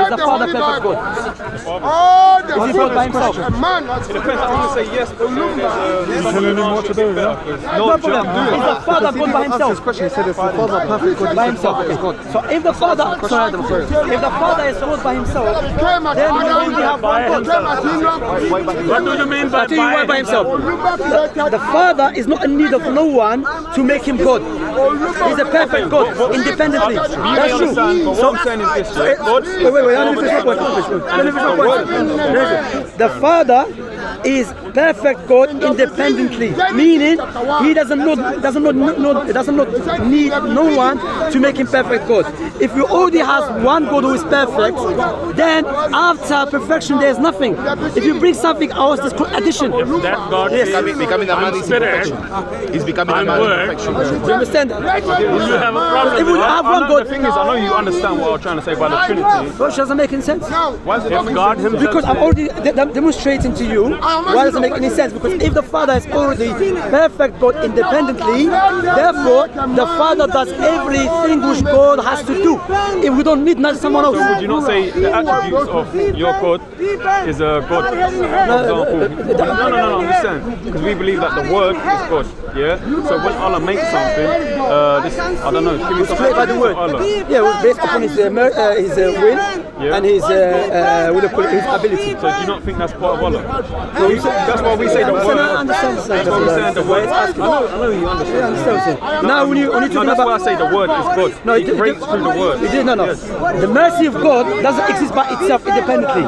the Father perfect God? Is he God by himself? It depends. I'm going to say yes. You're telling him what to do, yeah? No problem. Is the Father God by himself? Question. He said it's the Father perfect God By himself. Okay. So if the Father, if the Father is God by himself, then we only have one God. What do you mean by By himself? The Father is not in need of no one to make him God. He's a perfect God, independently. That's true. So, wait, let me finish my point. The Father is perfect God independently, meaning he does not need no one to make him perfect God. If you already have one God who is perfect, then after perfection there is nothing. If you bring something else, there's addition. that God Yes. is becoming a man spirit He's becoming a and man of word? perfection. Do you understand? You have a problem. If we have one The God, thing is, I know you understand what I was trying to say by the Trinity. which doesn't make any sense. Why is it If God himself Because I'm already demonstrating to you why doesn't make any sense. Because if the Father is already perfect God independently, therefore the Father does everything which God has to do. If we don't need someone else. would you not say the attributes of your God is a God? For example, no, I'm just saying because we believe that the Word is God. Yeah. So when Allah makes something, this I don't know. Give me some Created by the attributes word. of Allah. Yeah, well, based upon his will and his his ability. So do you not think that's part of Allah? That's why we say the I Word. understand. That's why we say the Word. I know you understand. I understand. Now when you No, talking that's why I about say the Word is God. No, He breaks through the Word. no. The mercy of God doesn't exist by itself independently.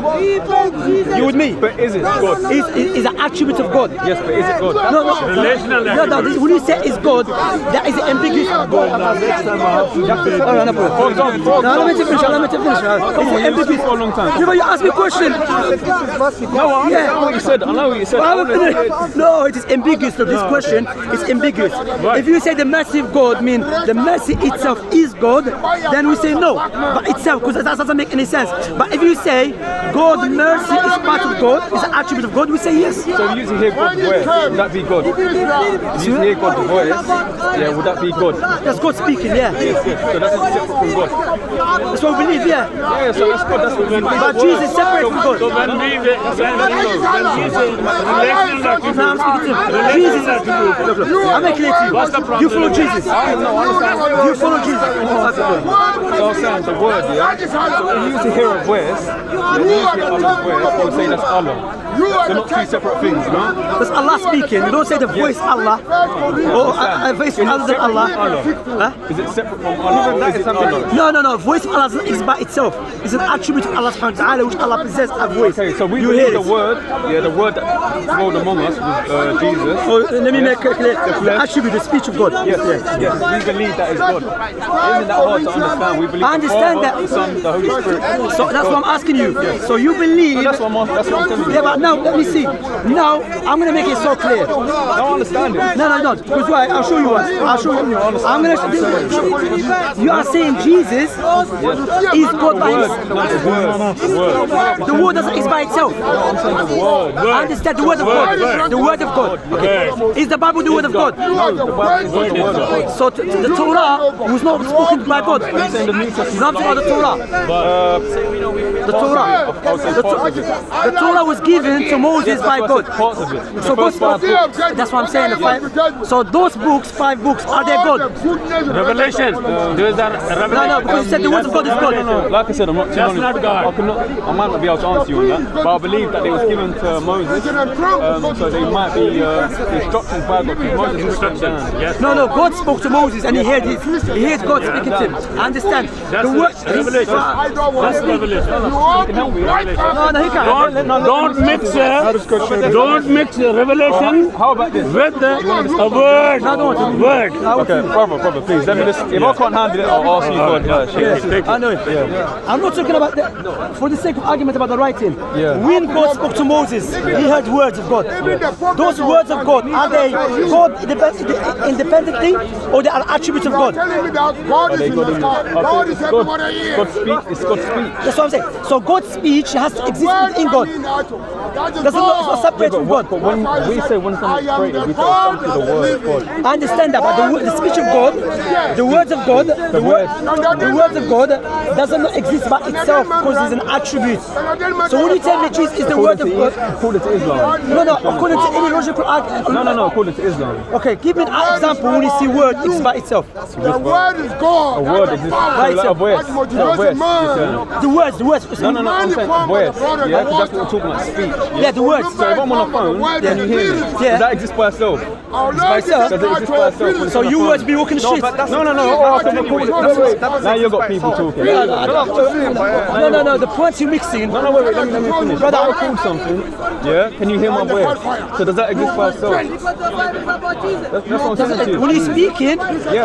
You with me? But is it God? It's an attribute of God. Yes, but is it God? relational When you say it's God, that is ambiguous. For example, Let me finish. It's ambiguous. for a long time. You ask me a question. No, I know what you said. I know what you said. No, it is ambiguous. So this question is ambiguous. If you say the mercy of God means the mercy itself is God, then we say no. But itself, because that doesn't make any sense. But if you say God's mercy is part of God, is an attribute of God, we say yes. So we usually hear God's voice. Would that be God? You usually hear God's voice. Yeah, would that be God? That's God speaking, yeah. So that's separate from God. That's what we believe, yeah. Yeah, so that's God. That's what we believe. But Jesus is separate from God. So when we say relational attribute, No, I'm speaking to him. Jesus is look. I'm making it to you. what's the problem? You follow Jesus. You follow Jesus. So I was saying the word, yeah. So if you used to hear a voice, you hear Allah's voice, you would say that's Allah. They're not two separate things, no? That's Allah speaking. You don't say the voice Allah or a voice other than Allah. Huh? Is it separate from Allah? Or is it Allah? No. Voice of Allah is by itself. It's an attribute of Allah subhanahu wa ta'ala which Allah possesses a voice. Okay, so we you believe hear the it. word, the word that dwelled among us was Jesus. Oh, let me make it clear. The attribute, the speech of God. Yes, we believe that is God. Isn't that hard to understand? We believe I understand the Father, that. the Son, the Holy Spirit. So that's what I'm asking you. So you believe. That's what I'm telling you. Yeah, but now let me see. Now I'm gonna make it so clear. I don't understand it. No, don't. Because why? I'll show you one. I'll show you. I'm gonna. You are saying Jesus is God by himself. The word doesn't exist by itself. I understand the word of God. The word of God. Okay. Is the Bible the word of God? So the Torah was not spoken by God. Nothing about the Torah. The Torah was given to Moses by God. Parts of it. So God spoke. That's what I'm saying. The five. So those books, 5 books, are they God? Revelation. Those are revelation. No, because you said the word of God is God. No. Like I said, I'm not too That's not God. I might not be able to answer you on that, but I believe that they was given to Moses, so they might be instructions by God. Because Moses instructions. Yes. No, God spoke to Moses and he heard it. He heard God speaking to him. I understand. That's The word. revelation. That's revelation. No, he can't. Don't mix revelation How about this? with a word. Word. Okay, brother, please. Let me just. If I can't handle it, I'll ask you for I know it. I'm not talking about that for the sake of argument about the writing. Yeah. When God spoke to Moses, he heard words of God. Those words of God, are they God independently or they are attributes of God? God is in the sky. God is everybody here. God speak. It's God's speech. That's what I'm saying. So God's speech has to exist within God. It's not separate from God. But when we say when something's created, we say it comes to the word of God. I understand that, but the speech of God, the words of God, the words of God doesn't exist by itself because it's an attribute. So when you tell me Jesus is the word of God, According to Islam. no, according to any logical argument. No, according to Islam. Okay, give me an example when you see word exists by itself. The word is God. A word exists. By So like a itself. voice. No, voice. The words. No, I'm saying a voice. Yeah, because that's what we're talking about, speech. Yeah, the words. So if I'm on a phone, can you hear me? Yeah. Does that exist by itself? By itself. Does it exist by itself? So you words be walking the streets. No. Oh, I can record it. Now you've got people talking. No, the points you're mixing. No, wait, let me finish. Brother, I record something, yeah? Can you hear my voice? So does that exist by itself? That's what I'm saying to you. when you're speaking,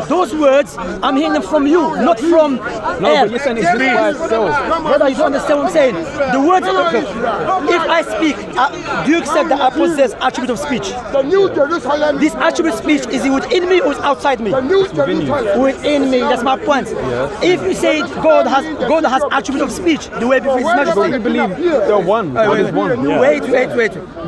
those words, I'm hearing them from you, not from No, air. but you're saying it exists by itself. Brother, you don't understand what I'm saying. The words, if I speak, do you accept that I possess attribute of speech? The New Jerusalem. This attribute of speech, is it within me or is it outside me? The New Jerusalem. Within me, that's my point. If you say God has attribute of speech, the way before His But we Majesty. believe they're one. God is one. Wait.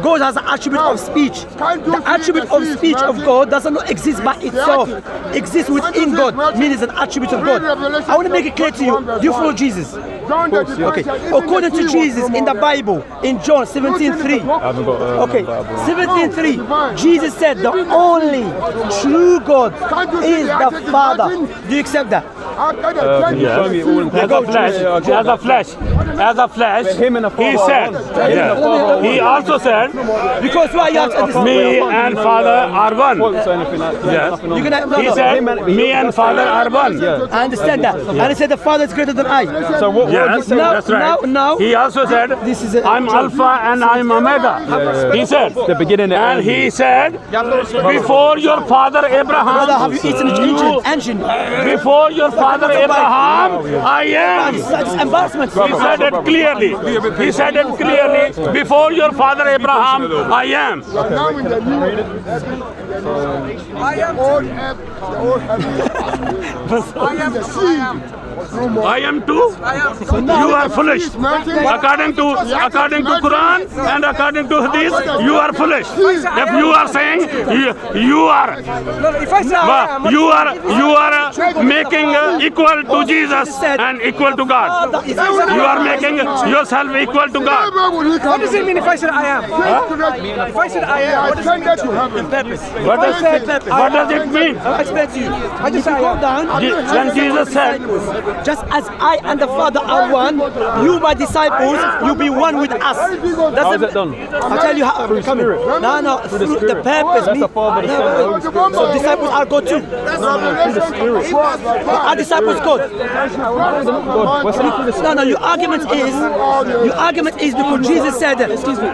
God has an attribute of speech. The attribute of speech of God doesn't exist by itself. Exists within God, meaning it's an attribute of God. I want to make it clear to you. Do you follow Jesus? Okay. According to Jesus in the Bible, in John 17:3. I haven't got Okay, Bible. 17:3. Jesus said the only true God is the Father. Do you accept that? Show me all in As a flash, Him and the Father he are said, one. Him and the Father are he also said, Because why you have to understand? me and Father are one. Won't say anything like that. Yes. Nothing on You that. can, no, He no. said, me and Father are one. I understand that. And he said the Father is greater than I. So what would you Yes, say? Now- that's right. now- he also said, This is a- I'm Alpha and I'm Omega. He said, The beginning and and end. he said, before your father Brother, Abraham, have you eaten the engine? before your father Abraham, I am. It's embarrassment. He said it clearly. He said it clearly. Before your father Abraham, I am. Now in the new. I am old heaven. I am the seed. I am too. You are foolish. According to Quran and according to Hadith, you are foolish. If you are saying you are making equal to Jesus and equal to God. You are making yourself equal to God. What does it mean if I said I am? If I said I am, what does it mean to heaven? What does it mean? I'll explain to you. I just go down. When Jesus said, Just as I and the Father are one, you, my disciples, you be one with us. How is it done? I'll tell you how. Through Spirit. No, through the purpose. That's the Father, the Son, and the Holy Spirit. So disciples are God too. Through the Spirit. Are disciples God? God, we're saying through the Spirit. No, your argument is because Jesus said,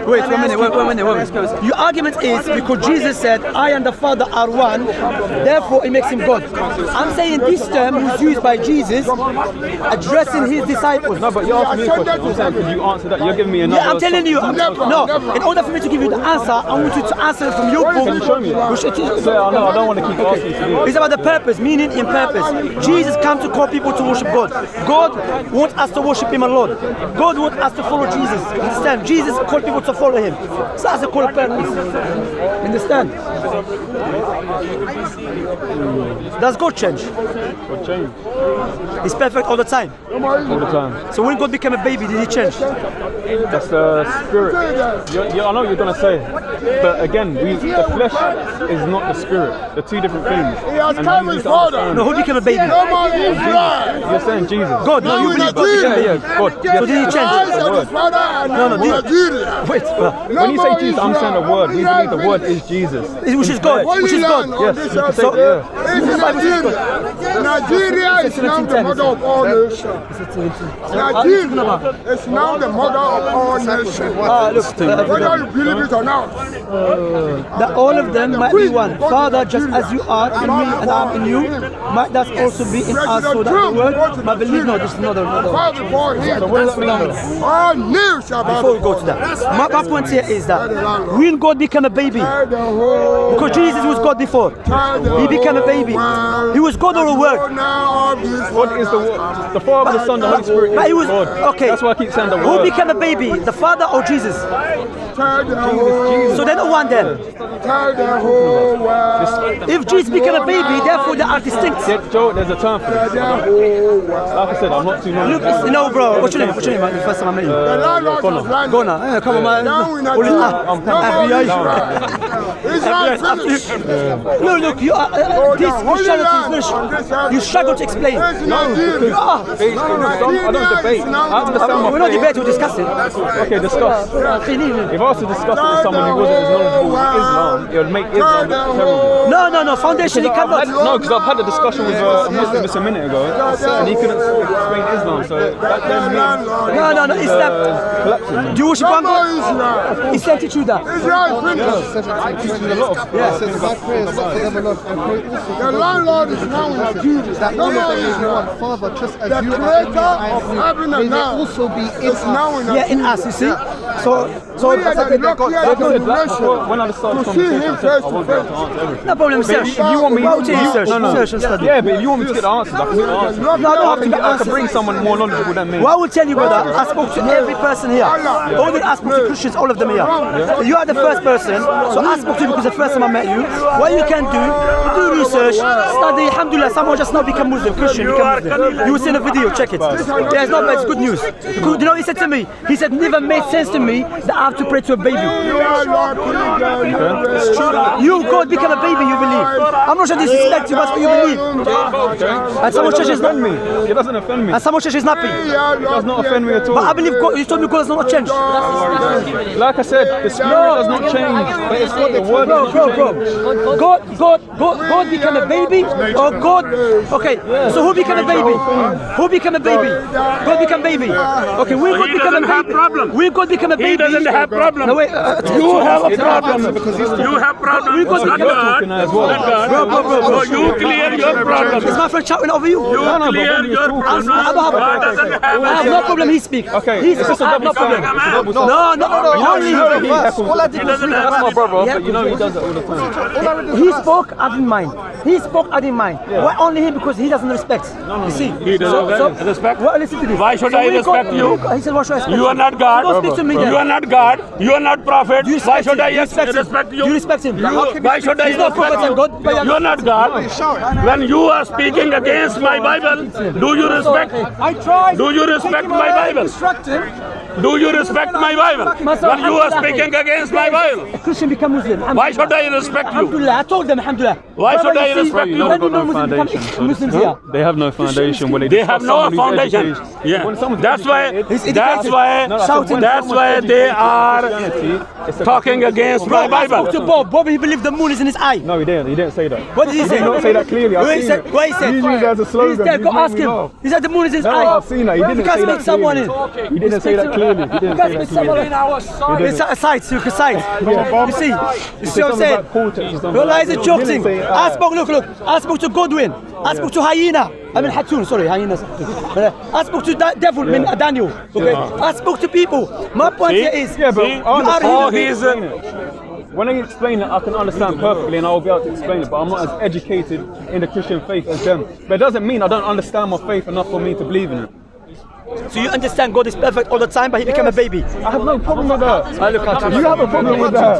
wait one minute. Your argument is because Jesus said, I and the Father are one, therefore it makes him God. I'm saying this term was used by Jesus addressing his disciples. No, but you asked me a question. I'm saying, could you answer that? You're giving me another. Yeah, I'm telling you. In order for me to give you the answer, I want you to answer it from your book. Can you show me that? I don't want to keep asking you. It's about the purpose, meaning in purpose. Jesus came to call people to worship God. God wants us to worship Him alone. God wants us to follow Jesus. Understand? Jesus called people to follow Him. So that's a call purpose. Understand? Does God change? What change? He's perfect all the time. All the time. So when God became a baby, did He change? That's the Spirit. I know what you're going to say. But again, the flesh is not the Spirit. They're two different things. He has And come you need his to father. understand. No, who became a baby? No more Israel. You're saying Jesus. God. No, you believe God became a baby. God. So did He I change? said his father and Nigeria. Wait, When you say Jesus, I'm saying the word. We believe the word is Jesus. which is God? Which is God? Yes, you can say that, Nigeria is now the mother of all nations. Nigeria is now the mother of all nations. Whether you believe it or not. That all of them might be one. Father, just as you are in me and I'm in you, might that also be in us, so that the word might believe. No, this is another. Before him, What does that mean? all knees shall bow Before we go to that, my point here is that when God became a baby, because Jesus was God before, He became a baby. He was God all the word. God is the word. The Father, the Son, the Holy Spirit But is he was God. okay. That's why I keep saying the Who word. became a baby, the Father or Jesus? Jesus. So they're the one then. If Jesus became a baby, therefore they are distinct. Yeah, Joe, there's a term for this. Like I said, I'm not too knowledgeable. Look, no, bro. What's your name? What's your name? The first time I met you. Gona. Come on, man. Look. You are this Christianity is not. You struggle to explain. I don't debate. I understand my We're not faith. debating. We're discussing. Okay, discuss. If I was to discuss it with someone who wasn't as knowledgeable with Islam, it would make Islam look terrible. No. Foundation, you cannot. No, because I've had a discussion with a Muslim just a minute ago, and he couldn't explain Islam, so that then means No. Islam. collapsing. Do you worship one God? Islam teach you that. The landlord is now in Nigeria. That one of them is one Father, just as you are in heaven may and they earth also be in is now in Yeah, in us, you see. So We are the luckiest generation When I started to see him conversation, I face won't to be able to face. answer everything. no problem, search. If you want me, Search and study. Yeah, but if you want me to get the answers, I can get the answers. No, I don't have to get I can answers. bring someone more knowledgeable than me. Well, I will tell you, brother, I spoke to every person here. All the I spoke to Christians, all of them here. You are the first person, so I spoke to you because the first time I met you. What you can do research, study, alhamdulillah, someone just now become Muslim, Christian, become Muslim. You will see in a video, check it. There's no, it's good news. You know what he said to me? He said, never made sense to me that I have to pray to a baby. You, God, become a baby, you believe. I'm not trying to disrespect you, that's what you believe. And someone church is not me. It doesn't offend me. And someone church is nappy. It does not offend me at all. But I believe God, you told me God does not change. Like I said, the spirit does not change, but it's got the word. Bro. God became a baby, or God? Okay, so who became a baby? Who became a baby? God became baby. Okay, will God become a baby? Will God become a baby? He doesn't have problem. No, wait, You have a problem. You have problem. Will God Not become God. as well. Not God. Bro. So you clear your problem. Is my friend shouting over you? You clear your problem. I have no problem, he speaks. Okay, He's it's just a I have no double problem. standard. No, only All I did was read That's my brother, but you know he does it all the time. he spoke, I didn't mind. Why only him? Because he doesn't respect. You see? He doesn't respect. Well, listen to this. Why should I we respect you? He said, why should I respect You are not God. So don't speak to me then. You are not God. You are not prophet. Do you Why respect should I him? respect you? You respect him. Why should I He's not respect prophet and God. you? You are not God. When you are speaking against my Bible, do you respect? I tried. Do you respect my Bible? Do you respect my Bible? When you are speaking against my Bible, Christian become Muslim. why should I respect you? Alhamdulillah, I told them, alhamdulillah. Why should I respect you? They've got no foundation. Muslims here. They have no foundation. When They have no foundation. Yeah, that's why they are talking against my I spoke Bible. to Bob. Bob, he believed the moon is in his eye. No, he didn't say that. What did he say? He did not say that clearly. I've What he seen said? it. What he said? He used it as a slogan. He's there. Go He made ask me him. laugh. He said the moon is in his No, eye. I've seen that. He didn't You can't say speak that someone in. clearly. He didn't say that clearly. He You didn't can't say speak that someone clearly. in. It's a side, so you can side. You see what I'm saying? Well, it's a joke thing. I spoke, look. I spoke to Godwin. I spoke to Hyena. I mean Hatun, sorry, Hyena. I spoke to Devil, I mean Daniel. Okay. I spoke to people. My point here is, Yeah, but you are here. when I explain it, I can understand perfectly and I'll be able to explain it, but I'm not as educated in the Christian faith as them. But it doesn't mean I don't understand my faith enough for me to believe in it. So you understand God is perfect all the time, but he became a baby. I have no problem with that. I look at You have a problem with that.